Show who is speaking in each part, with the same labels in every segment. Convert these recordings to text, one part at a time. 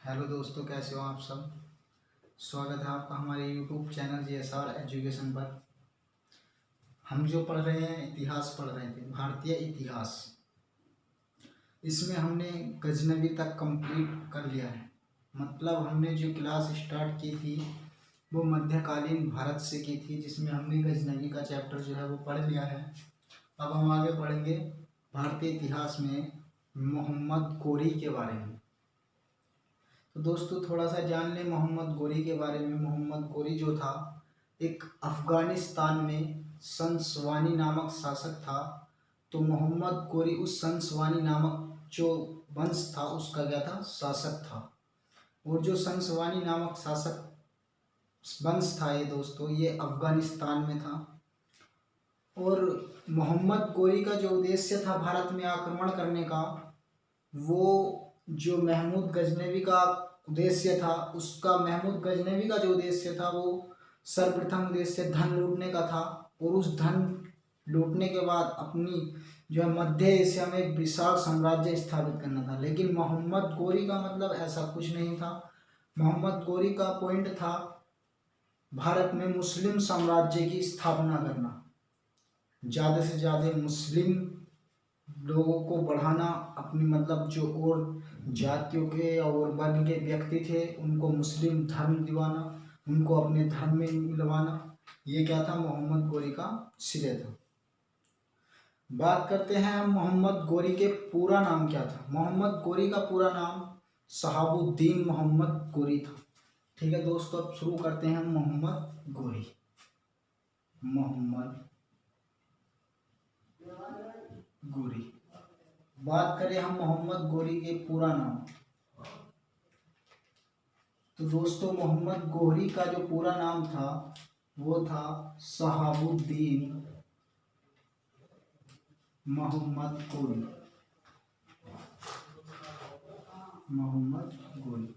Speaker 1: Hello दोस्तों, कैसे हो आप सब। स्वागत है आपका हमारे यूट्यूब चैनल JSR एजुकेशन पर। हम जो पढ़ रहे हैं इतिहास पढ़ रहे थे, भारतीय इतिहास। इसमें हमने गजनवी तक कंप्लीट कर लिया है। मतलब हमने जो क्लास स्टार्ट की थी वो मध्यकालीन भारत से की थी, जिसमें हमने गजनवी का चैप्टर जो है वो पढ़ लिया है। अब हम आगे पढ़ेंगे भारतीय इतिहास में मोहम्मद गोरी के बारे में। तो दोस्तों थोड़ा सा जान लें मोहम्मद गोरी के बारे में। मोहम्मद गोरी जो था एक अफ़गानिस्तान में संसवानी नामक शासक था। तो मोहम्मद गोरी उस संसवानी नामक जो वंश था उसका क्या था, शासक था। और जो संसवानी नामक शासक वंश था ये दोस्तों, ये अफ़गानिस्तान में था। और मोहम्मद गोरी का जो उद्देश्य था भारत में आक्रमण करने का, वो जो महमूद गजनवी का उद्देश्य था, उसका महमूद गजनवी का जो उद्देश्य था वो सर्वप्रथम उद्देश्य धन लूटने का था। और उस धन लूटने के बाद अपनी जो है मध्य एशिया में एक विशाल साम्राज्य स्थापित करना था। लेकिन मोहम्मद गोरी का मतलब ऐसा कुछ नहीं था। मोहम्मद गोरी का पॉइंट था भारत में मुस्लिम साम्राज्य की स्थापना करना, ज़्यादा से ज़्यादा मुस्लिम लोगों को बढ़ाना, अपनी मतलब जो और जातियों के और वर्ग के व्यक्ति थे उनको मुस्लिम धर्म दिवाना, उनको अपने धर्म में मिलवाना। ये क्या था, मोहम्मद गोरी का श्रेय था। बात करते हैं हम मोहम्मद गोरी के पूरा नाम क्या था। मोहम्मद गोरी का पूरा नाम शहाबुद्दीन मोहम्मद गोरी था। ठीक है दोस्तों, अब शुरू करते हैं मोहम्मद गोरी। मोहम्मद गोरी, बात करें हम मोहम्मद गोरी के पूरा नाम, तो दोस्तों मोहम्मद गोरी का जो पूरा नाम था वो था शहाबुद्दीन मोहम्मद गोरी। मोहम्मद गोरी।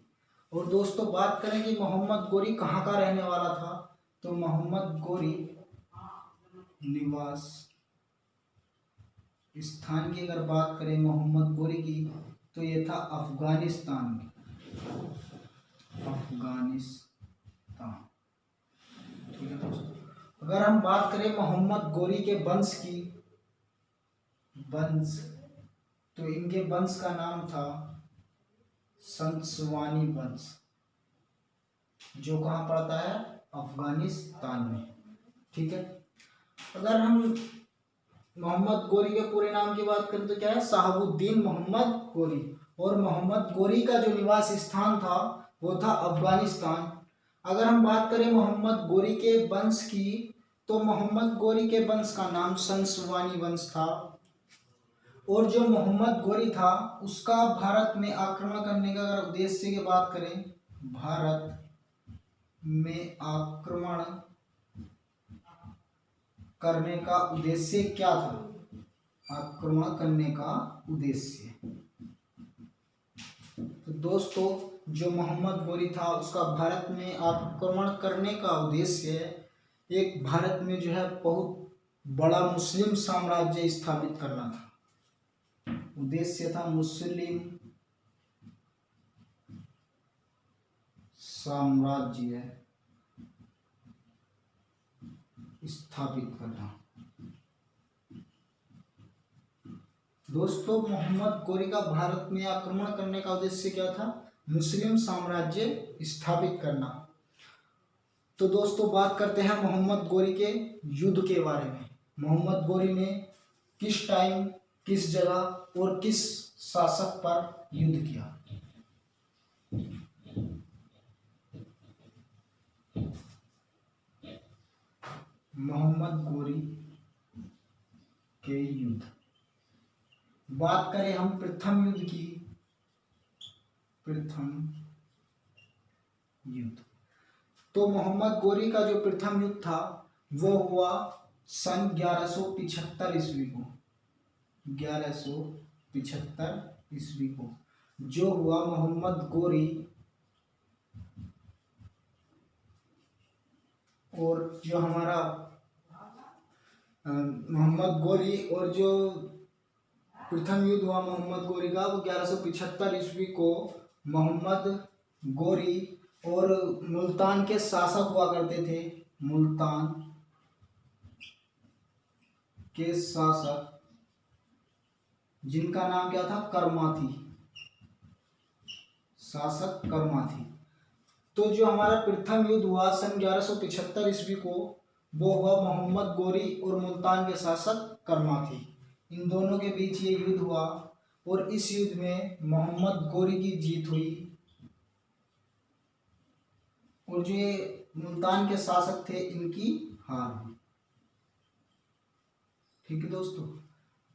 Speaker 1: और दोस्तों बात करें कि मोहम्मद गोरी कहाँ का रहने वाला था, तो मोहम्मद गोरी निवास स्थान की अगर बात करें मोहम्मद गोरी की, तो ये था अफगानिस्तान में। अफगानिस्तान। ठीक है दोस्तों, अगर हम बात करें मोहम्मद गोरी के वंश की, वंश, तो इनके वंश का नाम था संसवानी वंश, जो कहाँ पड़ता है, अफगानिस्तान में। ठीक है, अगर हम मोहम्मद गोरी के पूरे नाम की बात करें तो क्या है, शहाबुद्दीन मोहम्मद गोरी। और मोहम्मद गोरी का जो निवास स्थान था वो था अफगानिस्तान। अगर हम बात करें मोहम्मद गोरी के वंश की, तो मोहम्मद गोरी के वंश का नाम संसवानी वंश था। और जो मोहम्मद गोरी था उसका भारत में आक्रमण करने का अगर उद्देश्य की बात करें, भारत में आक्रमण करने का उद्देश्य क्या था, आक्रमण करने का उद्देश्य। तो दोस्तों जो मोहम्मद गोरी था उसका भारत में आक्रमण करने का उद्देश्य एक भारत में जो है बहुत बड़ा मुस्लिम साम्राज्य स्थापित करना था। उद्देश्य था मुस्लिम साम्राज्य स्थापित करना। दोस्तों मोहम्मद गोरी का भारत में आक्रमण करने का उद्देश्य क्या था, मुस्लिम साम्राज्य स्थापित करना। तो दोस्तों बात करते हैं मोहम्मद गोरी के युद्ध के बारे में। मोहम्मद गोरी ने किस टाइम, किस जगह और किस शासक पर युद्ध किया। मोहम्मद गोरी के युद्ध, बात करें हम प्रथम युद्ध की, प्रथम युद्ध, तो मोहम्मद गोरी का जो प्रथम युद्ध था वो हुआ सन 1175 ईस्वी को। 1175 ईस्वी को जो हुआ मोहम्मद गोरी और जो हमारा मोहम्मद गोरी और जो प्रथम युद्ध हुआ मोहम्मद गोरी का, वो 1175 ईस्वी को मोहम्मद गोरी और मुल्तान के शासक हुआ करते थे। मुल्तान के शासक जिनका नाम क्या था? करमाथी, शासक करमाथी। तो जो हमारा प्रथम युद्ध हुआ सन 1175 ईस्वी को, वो हुआ मोहम्मद गोरी और मुल्तान के शासक करमाथी, इन दोनों के बीच ये युद्ध हुआ। और इस युद्ध में मोहम्मद गोरी की जीत हुई और जो ये मुल्तान के शासक थे इनकी हार हुई। ठीक है दोस्तों,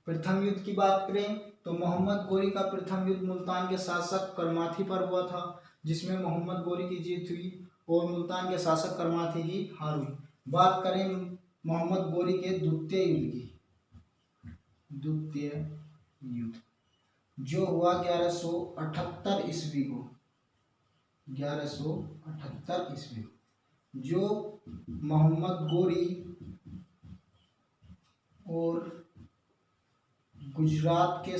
Speaker 1: प्रथम युद्ध की बात करें तो मोहम्मद गोरी का प्रथम युद्ध मुल्तान के शासक करमाथी पर हुआ था, जिसमें मोहम्मद गोरी की जीत हुई और मुल्तान के शासक करमाथी की हार हुई। बात करें मोहम्मद गोरी के द्वितीय युद्ध की, द्वितीय युद्ध जो हुआ 1178 ईस्वी को, 1178 ईस्वी को, जो मोहम्मद गोरी और गुजरात के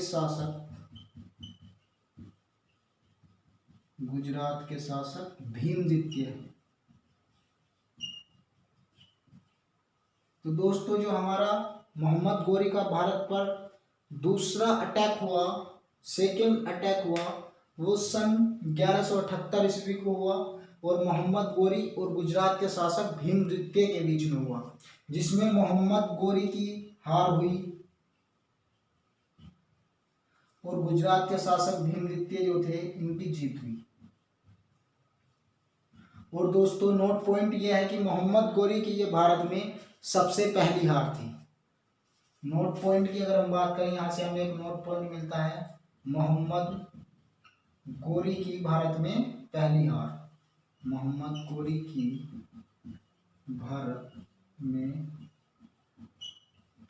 Speaker 1: शासक भीमद्वितीय। तो दोस्तों जो हमारा मोहम्मद गोरी का भारत पर दूसरा अटैक हुआ, सेकेंड अटैक हुआ, वो सन 1178 ईस्वी को हुआ और मोहम्मद गोरी और गुजरात के शासक भीमद्वितीय के बीच में हुआ, जिसमें मोहम्मद गोरी की हार हुई और गुजरात के शासक भीमद्वितीय जो थे इनकी जीत हुई। और दोस्तों नोट पॉइंट यह है कि मोहम्मद गोरी की ये भारत में सबसे पहली हार थी। नोट पॉइंट की अगर हम बात करें, यहाँ से हमें एक नोट पॉइंट मिलता है, मोहम्मद गोरी की भारत में पहली हार, मोहम्मद गोरी की भारत में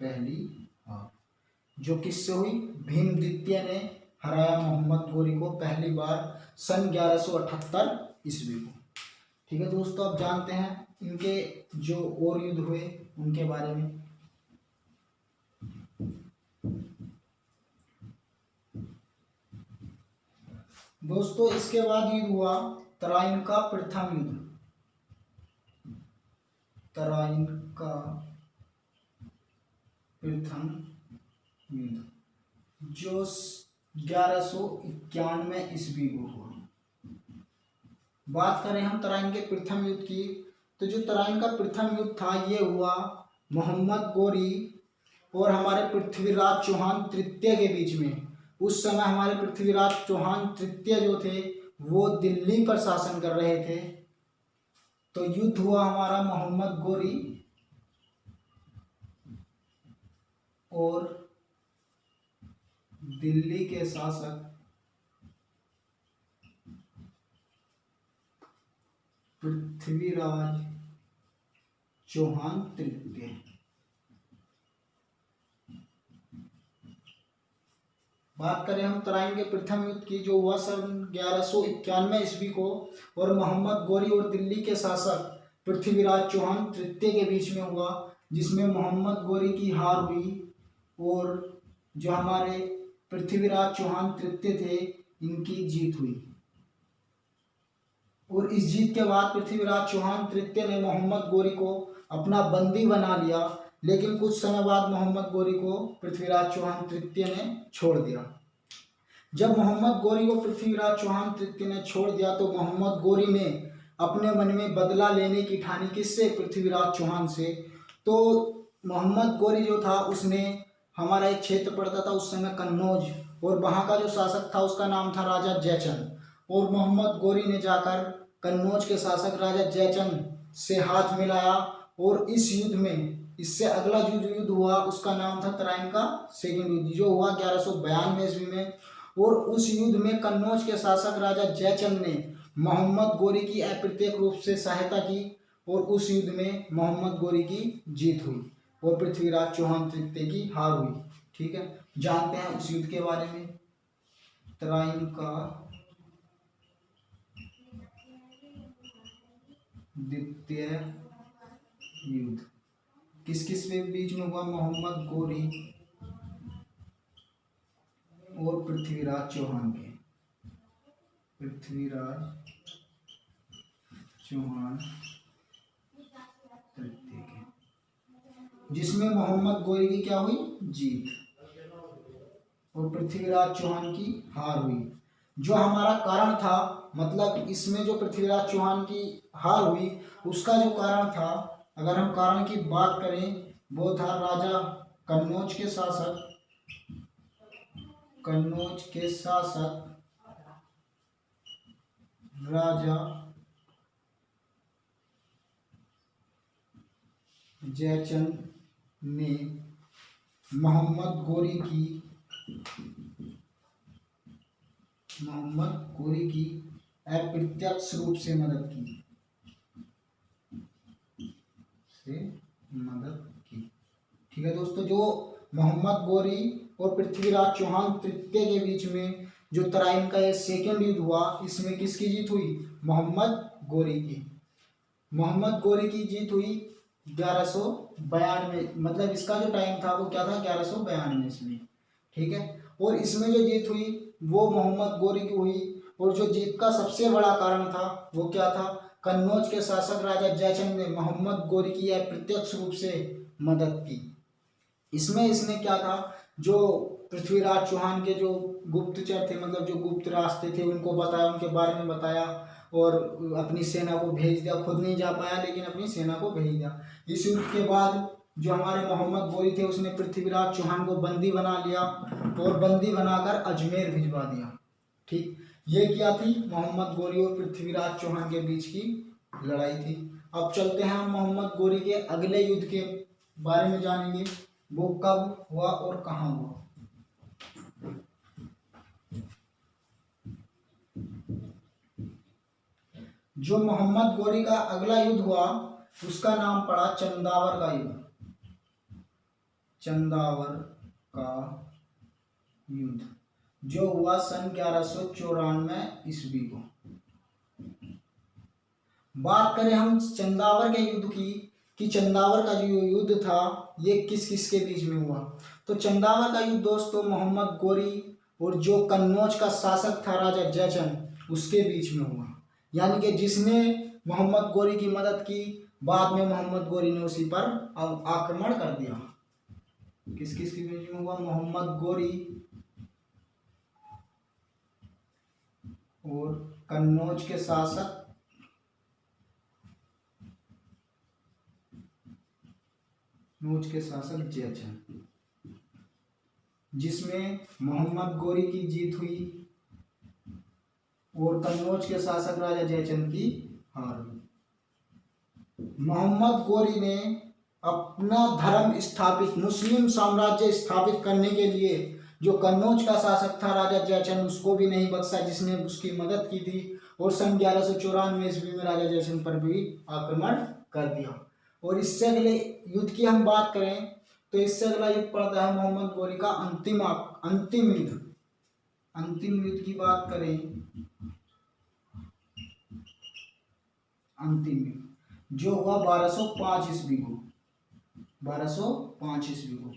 Speaker 1: पहली हार, जो किससे हुई? भीमद्वितीय ने हराया मोहम्मद गोरी को पहली बार सन 1178 ईस्वी को। ठीक है दोस्तों, अब जानते हैं इनके जो और युद्ध हुए उनके बारे में। दोस्तों इसके बाद युद्ध हुआ तराइन का प्रथम युद्ध, तराइन का प्रथम युद्ध जो 1191 ईस्वी को हुआ। बात करें हम तराइन के प्रथम युद्ध की, तो जो तराइन का प्रथम युद्ध था ये हुआ मोहम्मद गोरी और हमारे पृथ्वीराज चौहान तृतीय के बीच में। उस समय हमारे पृथ्वीराज चौहान तृतीय जो थे वो दिल्ली पर शासन कर रहे थे। तो युद्ध हुआ हमारा मोहम्मद गोरी और दिल्ली के शासक पृथ्वीराज चौहान तृतीय। बात करें हम तराइन के प्रथम युद्ध की, जो हुआ सन 1191 ईस्वी को और मोहम्मद गोरी और दिल्ली के शासक पृथ्वीराज चौहान तृतीय के बीच में हुआ, जिसमें मोहम्मद गोरी की हार हुई और जो हमारे पृथ्वीराज चौहान तृतीय थे इनकी जीत हुई। और इस जीत के बाद पृथ्वीराज चौहान तृतीय ने मोहम्मद गोरी को अपना बंदी बना लिया, लेकिन कुछ समय बाद मोहम्मद गोरी को पृथ्वीराज चौहान तृतीय ने छोड़ दिया। जब मोहम्मद गोरी को पृथ्वीराज चौहान तृतीय ने छोड़ दिया तो मोहम्मद गोरी ने अपने मन में बदला लेने की ठानी। किससे? पृथ्वीराज चौहान से। तो मोहम्मद गोरी जो था उसने हमारा एक क्षेत्र पड़ता था उस समय कन्नौज, और वहाँ का जो शासक था उसका नाम था राजा जयचंद। और मोहम्मद गोरी ने जाकर कन्नौज के शासक राजा जयचंद से हाथ मिलाया और इस युद्ध में, इससे अगला जो युद्ध हुआ उसका नाम था तराइन का सेकंड युद्ध, जो हुआ 1192 ईस्वी में। और उस युद्ध में कन्नौज के शासक राजा जयचंद ने मोहम्मद गोरी की अप्रत्यक्ष रूप से सहायता की और उस युद्ध में मोहम्मद गोरी की जीत हुई और पृथ्वीराज चौहान तृतीय की हार हुई। ठीक है, जानते हैं उस युद्ध के बारे में। तराइन का द्वितीय युद्ध किस किस के बीच में हुआ? मोहम्मद गोरी और पृथ्वीराज चौहान के, पृथ्वीराज चौहान तृतीय के, जिसमें मोहम्मद गोरी की क्या हुई, जीत, और पृथ्वीराज चौहान की हार हुई। जो हमारा कारण था, मतलब इसमें जो पृथ्वीराज चौहान की हार हुई उसका जो कारण था, अगर हम कारण की बात करें, वो था राजा कन्नौज के शासक, कन्नौज के शासक राजा जयचंद ने मोहम्मद गोरी की अप्रत्यक्ष रूप से मदद की। ठीक है दोस्तों, जो मोहम्मद गोरी और पृथ्वीराज चौहान तृतीय के बीच में जो तराइन का ये सेकेंड युद्ध हुआ, इसमें किसकी जीत हुई, मोहम्मद गोरी की। मोहम्मद गोरी की जीत हुई 1192, मतलब इसका जो टाइम था वो क्या था, 1192 इसमें। ठीक है, और इसमें जो जीत हुई वो मोहम्मद गोरी की हुई, और जो जीत का सबसे बड़ा कारण था वो क्या था, कन्नौज के शासक राजा जयचंद ने मोहम्मद गोरी की अप्रत्यक्ष रूप से मदद की। इसमें इसने क्या था, जो पृथ्वीराज चौहान के जो गुप्तचर थे, मतलब जो गुप्त रास्ते थे, उनको बताया, उनके बारे में बताया, और अपनी सेना को भेज दिया। खुद नहीं जा पाया लेकिन अपनी सेना को भेज दिया। इस युद्ध के बाद जो हमारे मोहम्मद गोरी थे उसने पृथ्वीराज चौहान को बंदी बना लिया और बंदी बनाकर अजमेर भिजवा दिया। ठीक, ये क्या थी, मोहम्मद गोरी और पृथ्वीराज चौहान के बीच की लड़ाई थी। अब चलते हैं हम मोहम्मद गोरी के अगले युद्ध के बारे में जानेंगे, वो कब हुआ और कहाँ हुआ। जो मोहम्मद गोरी का अगला युद्ध हुआ उसका नाम पड़ा चंदावर का युद्ध, चंदावर का युद्ध, जो हुआ सन 1194 ईस्वी को। बात करें हम चंदावर के युद्ध की, कि चंदावर का जो युद्ध था ये किस किस के बीच में हुआ, तो चंदावर का युद्ध दोस्तों मोहम्मद गोरी और जो कन्नौज का शासक था राजा जयचंद उसके बीच में हुआ। यानी कि जिसने मोहम्मद गोरी की मदद की, बाद में मोहम्मद गोरी ने उसी पर आक्रमण कर दिया। किस किस के बीच में हुआ, मोहम्मद गोरी और कन्नौज के शासक जयचंद, जिसमें मोहम्मद गोरी की जीत हुई और कन्नौज के शासक राजा जयचंद की हार हुई। मोहम्मद गोरी ने अपना धर्म स्थापित, मुस्लिम साम्राज्य स्थापित करने के लिए जो कन्नौज का शासक था राजा जयचंद, उसको भी नहीं बख्शा जिसने उसकी मदद की थी, और सन 1194 ईस्वी में राजा जयचंद पर भी आक्रमण कर दिया। और इससे अगले युद्ध की हम बात करें तो इससे अगला युद्ध पड़ता है मोहम्मद गोरी का अंतिम युद्ध। अंतिम युद्ध की बात करें, अंतिम युद्ध जो हुआ 1205 ईस्वी को, 1205 ईस्वी को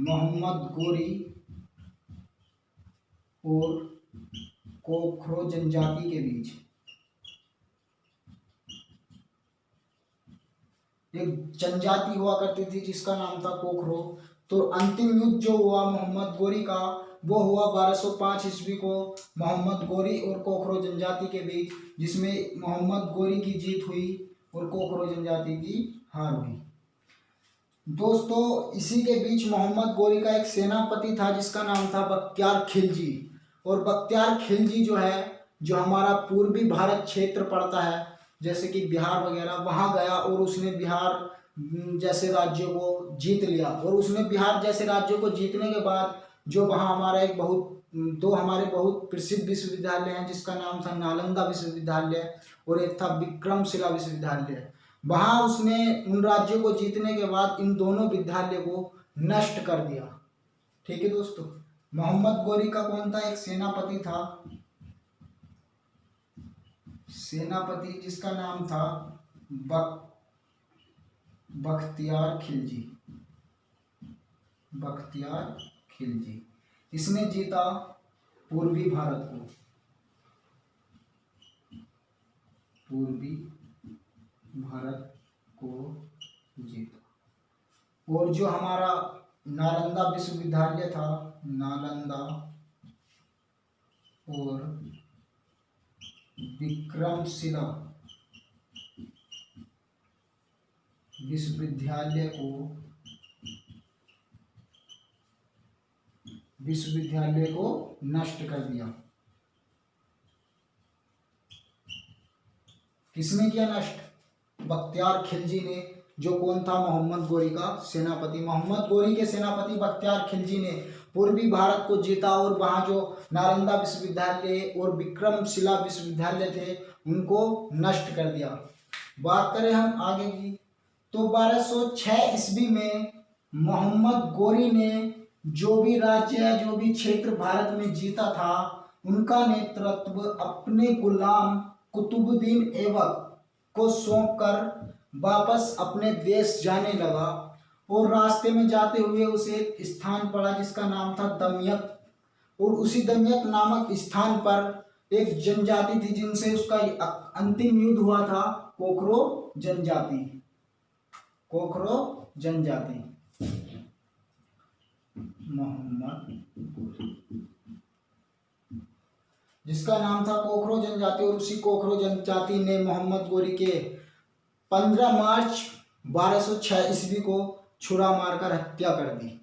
Speaker 1: मोहम्मद गोरी और कोखरो जनजाति के बीच। एक जनजाति हुआ करती थी जिसका नाम था कोखरो। तो अंतिम युद्ध जो हुआ मोहम्मद गोरी का वो हुआ 1205 ईस्वी को मोहम्मद गोरी और कोखरो जनजाति के बीच, जिसमें मोहम्मद गोरी की जीत हुई और कोखरो जनजाति की हार हुई। दोस्तों इसी के बीच मोहम्मद गोरी का एक सेनापति था जिसका नाम था बख्तियार खिलजी। और बख्तियार खिलजी जो है, जो हमारा पूर्वी भारत क्षेत्र पड़ता है जैसे कि बिहार वगैरह, वहाँ गया और उसने बिहार जैसे राज्यों को जीत लिया। और उसने बिहार जैसे राज्यों को जीतने के बाद जो वहाँ हमारा एक दो हमारे बहुत प्रसिद्ध विश्वविद्यालय हैं जिसका नाम था नालंदा विश्वविद्यालय और एक था विक्रमशिला विश्वविद्यालय। वहाँ उसने उन राज्यों को जीतने के बाद इन दोनों विद्यालय को नष्ट कर दिया। ठीक है दोस्तों, मोहम्मद गोरी का कौन था, एक सेनापति था, सेनापति जिसका नाम था बख्तियार खिलजी। बख्तियार खिलजी इसने जीता पूर्वी भारत को, पूर्वी भारत को जीता। और जो हमारा नालंदा विश्वविद्यालय था, नालंदा और विक्रमशिला विश्वविद्यालय को नष्ट कर दिया। किसने किया नष्ट? बख्तियार खिलजी ने, जो कौन था? मोहम्मद गोरी का सेनापति। मोहम्मद गोरी के सेनापति बख्तियार खिलजी ने पूर्वी भारत को जीता और वहां जो नालंदा विश्वविद्यालय और विक्रमशिला विश्वविद्यालय थे उनको नष्ट कर दिया। बात करें हम आगे की, तो 1206 ईस्वी में मोहम्मद गोरी ने जो भी राज्य या जो भी क्षेत्र भारत में जीता था उनका नेतृत्व अपने गुलाम कुतुबुद्दीन ऐबक को सौंपकर वापस अपने देश जाने लगा। और रास्ते में जाते हुए उसे एक स्थान पड़ा जिसका नाम था दमियत। और उसी दमियत नामक स्थान पर एक जनजाति थी जिनसे उसका अंतिम युद्ध हुआ था, कोकरो जनजाति। कोकरो जनजाति, मोहम्मद गोरी जिसका नाम था कोकरो जनजाति। और उसी कोकरो जनजाति ने मोहम्मद गोरी के 15 मार्च 1206 ईस्वी को छुरा मारकर हत्या कर दी।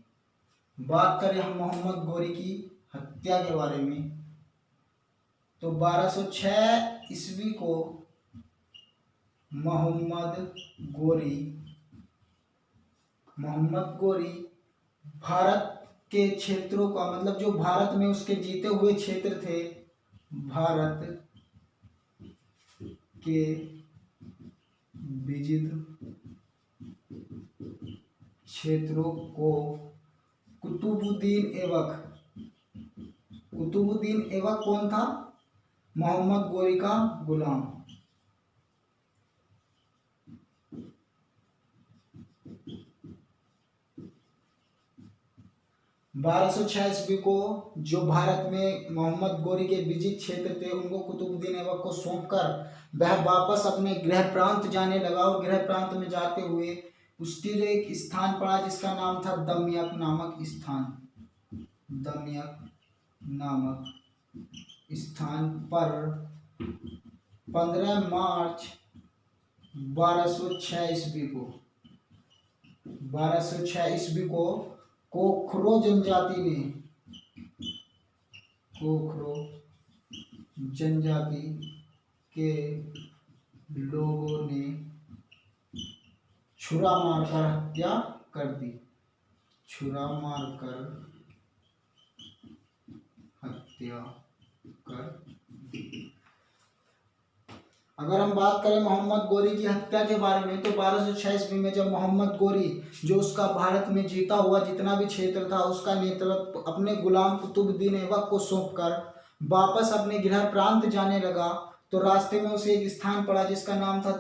Speaker 1: बात करें हम मोहम्मद गोरी की हत्या के बारे में, तो 1206 ईस्वी को मोहम्मद गोरी भारत के क्षेत्रों का, मतलब जो भारत में उसके जीते हुए क्षेत्र थे, भारत के विजित क्षेत्रों को कुतुबुद्दीन ऐबक कौन था? मोहम्मद गोरी का गुलाम। बारह सौ छह ईस्वी को जो भारत में मोहम्मद गोरी के विजित क्षेत्र थे उनको कुतुबुद्दीन ऐबक को सौंपकर वह वापस अपने गृह प्रांत जाने लगा। और गृह प्रांत में जाते हुए उसके लिए एक स्थान पड़ा जिसका नाम था दमियत नामक स्थान। दमियत नामक स्थान पर 15 मार्च 1206 ईस्वी को कोकरो जनजाति के लोगों ने छुरा मारकर हत्या कर दी। अगर हम बात करें मोहम्मद गोरी की हत्या के बारे में, तो 1206 ईस्वी में जब मोहम्मद गोरी जो उसका भारत में जीता हुआ जितना भी क्षेत्र था उसका नेतृत्व अपने गुलाम कुतुबुद्दीन ऐबक को सौंपकर वापस अपने गृह प्रांत जाने लगा, तो रास्ते में उसे एक स्थान पड़ा जिसका नाम था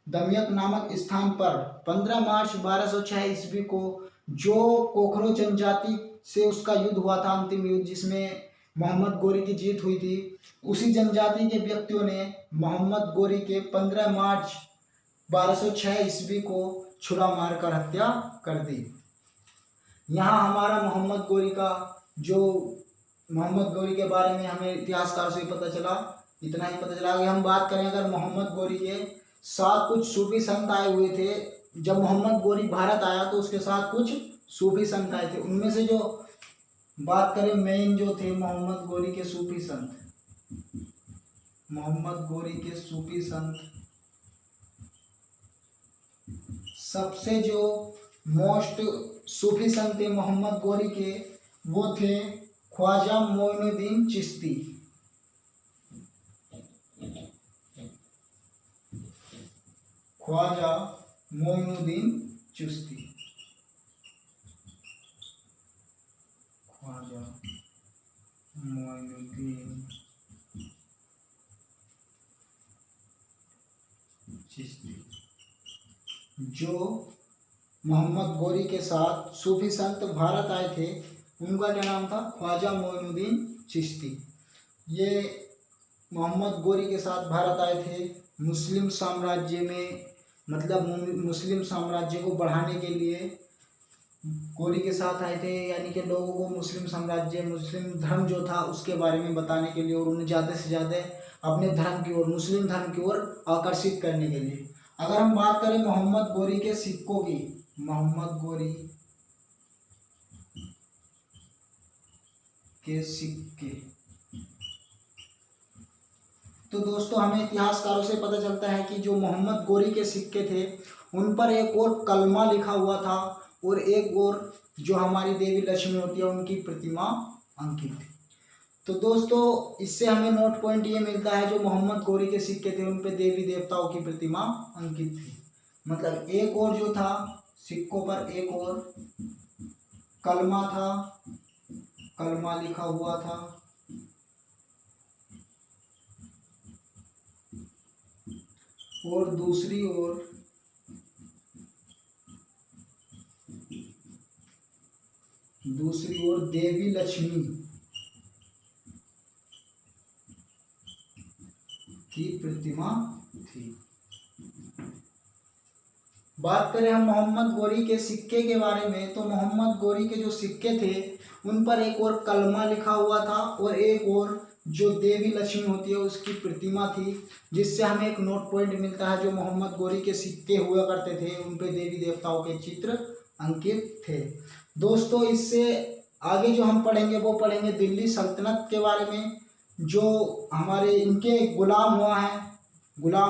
Speaker 1: दमियत नामक स्थान पर 15 मार्च 1206 ईस्वी को जो कोकरो जनजाति से उसका युद्ध हुआ था, अंतिम युद्ध जिसमें मोहम्मद गोरी की जीत हुई थी, उसी जनजाति के व्यक्तियों ने मोहम्मद गोरी के 15 मार्च 1206 ईस्वी को छुरा मारकर हत्या कर दी। यहाँ हमारा मोहम्मद गोरी के बारे में हमें इतिहासकार से पता चला, इतना ही पता चला। आगे हम बात करें अगर मोहम्मद गोरी के साथ कुछ सूफी संत आए हुए थे। जब मोहम्मद गोरी भारत आया तो उसके साथ कुछ सूफी संत आए थे। उनमें से जो बात करें मेन जो थे मोहम्मद गोरी के सूफी संत, सबसे जो मोस्ट सूफी संत थे मोहम्मद गोरी के वो थे ख्वाजा मोइनुद्दीन चिश्ती। ख्वाजा मोइनुद्दीन चिश्ती, जो मोहम्मद गोरी के साथ सूफी संत भारत आए थे, उनका क्या नाम था? ख्वाजा मोइनुद्दीन चिश्ती। ये मोहम्मद गोरी के साथ भारत आए थे मुस्लिम साम्राज्य में, मतलब मुस्लिम साम्राज्य को बढ़ाने के लिए गोरी के साथ आए थे, यानी कि लोगों को मुस्लिम साम्राज्य, मुस्लिम धर्म जो था उसके बारे में बताने के लिए और उन्हें ज़्यादा से ज़्यादा अपने धर्म की ओर, मुस्लिम धर्म की ओर आकर्षित करने के लिए। अगर हम बात करें मोहम्मद गोरी के सिक्कों की, मोहम्मद गोरी के सिक्के, तो दोस्तों हमें इतिहासकारों से पता चलता है कि जो मोहम्मद गोरी के सिक्के थे उन पर एक और कलमा लिखा हुआ था और एक और जो हमारी देवी लक्ष्मी होती है उनकी प्रतिमा अंकित थी। तो दोस्तों इससे हमें नोट पॉइंट ये मिलता है, जो मोहम्मद गोरी के सिक्के थे उन पे देवी देवताओं की प्रतिमा अंकित थी। मतलब एक और जो था सिक्कों पर एक और कलमा था, कलमा लिखा हुआ था, और दूसरी ओर देवी लक्ष्मी की प्रतिमा थी। बात करें हम मोहम्मद गोरी के सिक्के के बारे में, तो मोहम्मद गोरी के जो सिक्के थे उन पर एक और कलमा लिखा हुआ था और एक और जो देवी लक्ष्मी होती है उसकी प्रतिमा थी, जिससे हमें एक नोट पॉइंट मिलता है। जो मोहम्मद गोरी के सिक्के हुआ करते थे उन पे देवी देवताओं के चित्र अंकित थे। दोस्तों इससे आगे जो हम पढ़ेंगे वो पढ़ेंगे दिल्ली सल्तनत के बारे में, जो हमारे इनके गुलाम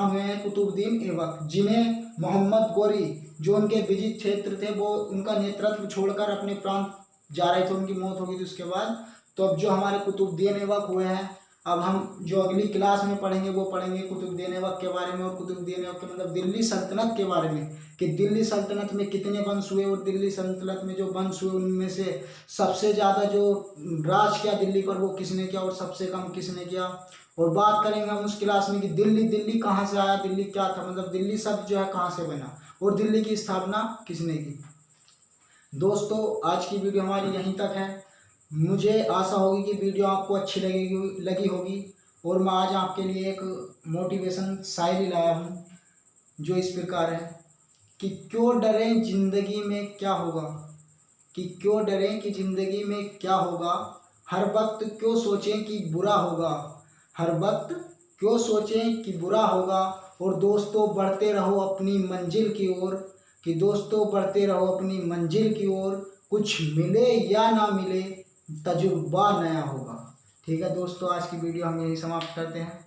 Speaker 1: हुए हैं कुतुबुद्दीन ऐबक, जिन्हें मोहम्मद गोरी जो उनके विजित क्षेत्र थे वो उनका नेतृत्व छोड़कर अपने प्रांत जा रहे थे, उनकी मौत हो गई थी उसके बाद। तो अब जो हमारे कुतुबुद्दीन ऐबक हुए हैं, अब हम जो अगली क्लास में पढ़ेंगे वो पढ़ेंगे कुतुबुद्दीन ऐबक के बारे में, और कुतुबुद्दीन ऐबक के मतलब दिल्ली सल्तनत के बारे में कि दिल्ली सल्तनत में कितने वंश हुए और दिल्ली सल्तनत में जो वंश हुए उनमें से सबसे ज़्यादा जो राज किया दिल्ली पर वो किसने किया और सबसे कम किसने किया। और बात करेंगे हम उस क्लास में कि दिल्ली कहाँ से आया, दिल्ली क्या था, मतलब दिल्ली शब्द जो है कहाँ से बना और दिल्ली की स्थापना किसने की। दोस्तों आज की वीडियो हमारी यहीं तक है। मुझे आशा होगी कि वीडियो आपको अच्छी लगी होगी और मैं आज आपके लिए एक मोटिवेशन शायरी लाया हूँ जो इस प्रकार है कि क्यों डरें जिंदगी में क्या होगा, कि क्यों डरें कि जिंदगी में क्या होगा, हर वक्त क्यों सोचें कि बुरा होगा, हर वक्त क्यों सोचें कि बुरा होगा। और दोस्तों बढ़ते रहो अपनी मंजिल की ओर, कि दोस्तों बढ़ते रहो अपनी मंजिल की ओर, कुछ मिले या ना मिले तजुर्बा नया होगा। ठीक है दोस्तों आज की वीडियो हम यही समाप्त करते हैं।